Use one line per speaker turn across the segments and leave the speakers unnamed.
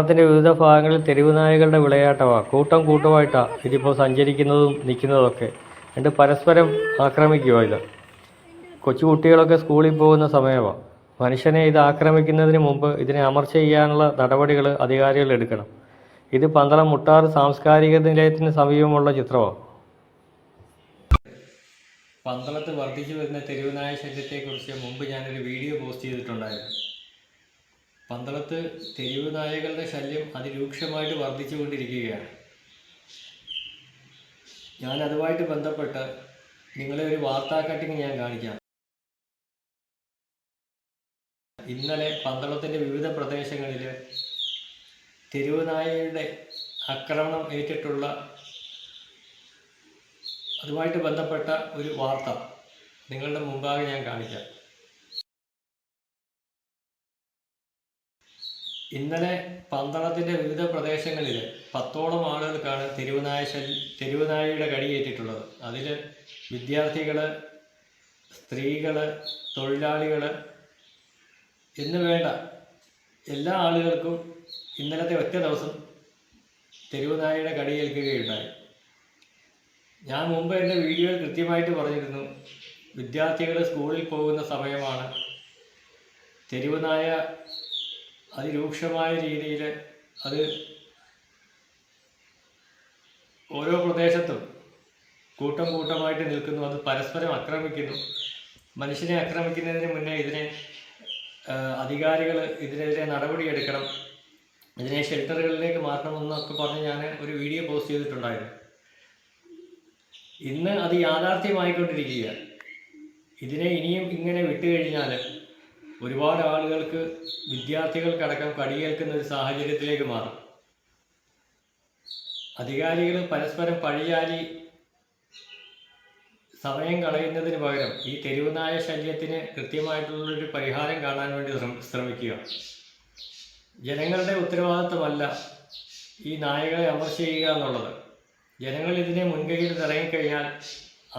ത്തിൻ്റെ വിവിധ ഭാഗങ്ങളിൽ തെരുവ് നായകളുടെ വിളയാട്ടമാണ്. കൂട്ടം കൂട്ടമായിട്ടാണ് ഇതിപ്പോൾ സഞ്ചരിക്കുന്നതും നിൽക്കുന്നതൊക്കെ. എന്നിട്ട് പരസ്പരം ആക്രമിക്കുക. ഇത് കൊച്ചുകുട്ടികളൊക്കെ സ്കൂളിൽ പോകുന്ന സമയമാണ്. മനുഷ്യനെ ഇത് ആക്രമിക്കുന്നതിന് മുമ്പ് ഇതിനെ അമർച്ച ചെയ്യാനുള്ള നടപടികൾ അധികാരികൾ എടുക്കണം. ഇത് പന്തളം മുട്ടാറ് സാംസ്കാരിക നിലയത്തിന് സമീപമുള്ള ചിത്രമാണ്. പന്തളത്ത് വർദ്ധിച്ചു വരുന്ന തെരുവുനായ ശല്യത്തെക്കുറിച്ച് മുമ്പ് ഞാനൊരു വീഡിയോ പോസ്റ്റ് ചെയ്തിട്ടുണ്ടായിരുന്നു. പന്തളത്ത് തെരുവ് നായകളുടെ ശല്യം അതിരൂക്ഷമായിട്ട് വർദ്ധിച്ചുകൊണ്ടിരിക്കുകയാണ്. ഞാൻ അതുമായിട്ട് ബന്ധപ്പെട്ട് നിങ്ങളെ ഒരു വാർത്താ കട്ടിങ് ഞാൻ കാണിക്കാം. ഇന്നലെ പന്തളത്തിൻ്റെ വിവിധ പ്രദേശങ്ങളിൽ തെരുവ് നായയുടെ ആക്രമണം ഏറ്റിട്ടുള്ള അതുമായിട്ട് ബന്ധപ്പെട്ട ഒരു വാർത്ത നിങ്ങളുടെ മുമ്പാകെ ഞാൻ കാണിക്കാം. ഇന്നലെ പന്തളത്തിൻ്റെ വിവിധ പ്രദേശങ്ങളിൽ 10ഓളം ആളുകൾക്കാണ് തെരുവുനായയുടെ കടിയേറ്റിട്ടുള്ളത്. അതിൽ വിദ്യാർത്ഥികൾ, സ്ത്രീകൾ, തൊഴിലാളികൾ എന്ന് വേണ്ട എല്ലാ ആളുകൾക്കും ഇന്നലത്തെ ഒറ്റ ദിവസം തെരുവുനായയുടെ കടിയേൽക്കുകയുണ്ടായി. ഞാൻ മുമ്പ് എൻ്റെ വീഡിയോയിൽ കൃത്യമായിട്ട് പറഞ്ഞിരുന്നു, വിദ്യാർത്ഥികൾ സ്കൂളിൽ പോകുന്ന സമയമാണ്. തെരുവുനായ അതിരൂക്ഷമായ രീതിയിൽ അത് ഓരോ പ്രദേശത്തും കൂട്ടം കൂട്ടമായിട്ട് നിൽക്കുന്നു. അത് പരസ്പരം ആക്രമിക്കുന്നു. മനുഷ്യനെ ആക്രമിക്കുന്നതിന് മുന്നേ അധികാരികൾ ഇതിനെതിരെ നടപടിയെടുക്കണം, ഇതിനെ ഷെൽട്ടറുകളിലേക്ക് മാറ്റണമെന്നൊക്കെ പറഞ്ഞ് ഞാൻ ഒരു വീഡിയോ പോസ്റ്റ് ചെയ്തിട്ടുണ്ടായിരുന്നു. ഇന്ന് അത് യാഥാർത്ഥ്യമായിക്കൊണ്ടിരിക്കുകയാണ്. ഇതിനെ ഇനിയും ഇങ്ങനെ വിട്ടുകഴിഞ്ഞാൽ ഒരുപാട് ആളുകൾക്ക്, വിദ്യാർത്ഥികൾക്കടക്കം കടിയേൽക്കുന്ന ഒരു സാഹചര്യത്തിലേക്ക് മാറും. അധികാരികൾ പരസ്പരം പഴിചാരി സമയം കളയുന്നതിന് പകരം ഈ തെരുവുനായ ശല്യത്തിന് കൃത്യമായിട്ടുള്ളൊരു പരിഹാരം കാണാൻ വേണ്ടി ശ്രമിക്കുക. ജനങ്ങളുടെ ഉത്തരവാദിത്വമല്ല ഈ നായകളെ അമർച്ച ചെയ്യുക എന്നുള്ളത്. ജനങ്ങൾ ഇതിനെ മുൻകൈയിൽ ഇറങ്ങിക്കഴിഞ്ഞാൽ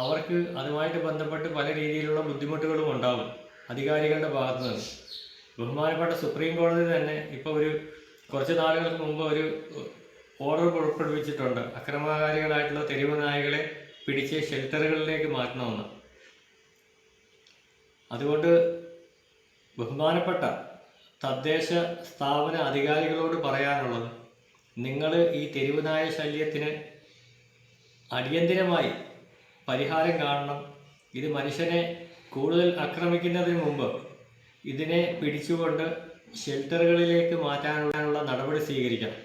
അവർക്ക് അതുമായിട്ട് ബന്ധപ്പെട്ട് പല രീതിയിലുള്ള ബുദ്ധിമുട്ടുകളും ഉണ്ടാകും അധികാരികളുടെ ഭാഗത്തു നിന്ന്. ബഹുമാനപ്പെട്ട സുപ്രീം കോടതി തന്നെ ഇപ്പോൾ കുറച്ച് നാളുകൾക്ക് മുമ്പ് ഒരു ഓർഡർ പുറപ്പെടുവിച്ചിട്ടുണ്ട്. അക്രമകാരികളായിട്ടുള്ള തെരുവ് നായകളെ പിടിച്ച് ഷെൽട്ടറുകളിലേക്ക് മാറ്റണമെന്ന്. അതുകൊണ്ട് ബഹുമാനപ്പെട്ട തദ്ദേശ സ്ഥാപന അധികാരികളോട് പറയാനുള്ളത്, നിങ്ങൾ ഈ തെരുവുനായ ശല്യത്തിന് അടിയന്തിരമായി പരിഹാരം കാണണം. ഇത് മനുഷ്യനെ കൂടുതൽ ആക്രമിക്കുന്നതിന് മുമ്പ് ഇതിനെ പിടിച്ചുകൊണ്ട് ഷെൽട്ടറുകളിലേക്ക് മാറ്റാനുള്ള നടപടി സ്വീകരിക്കണം.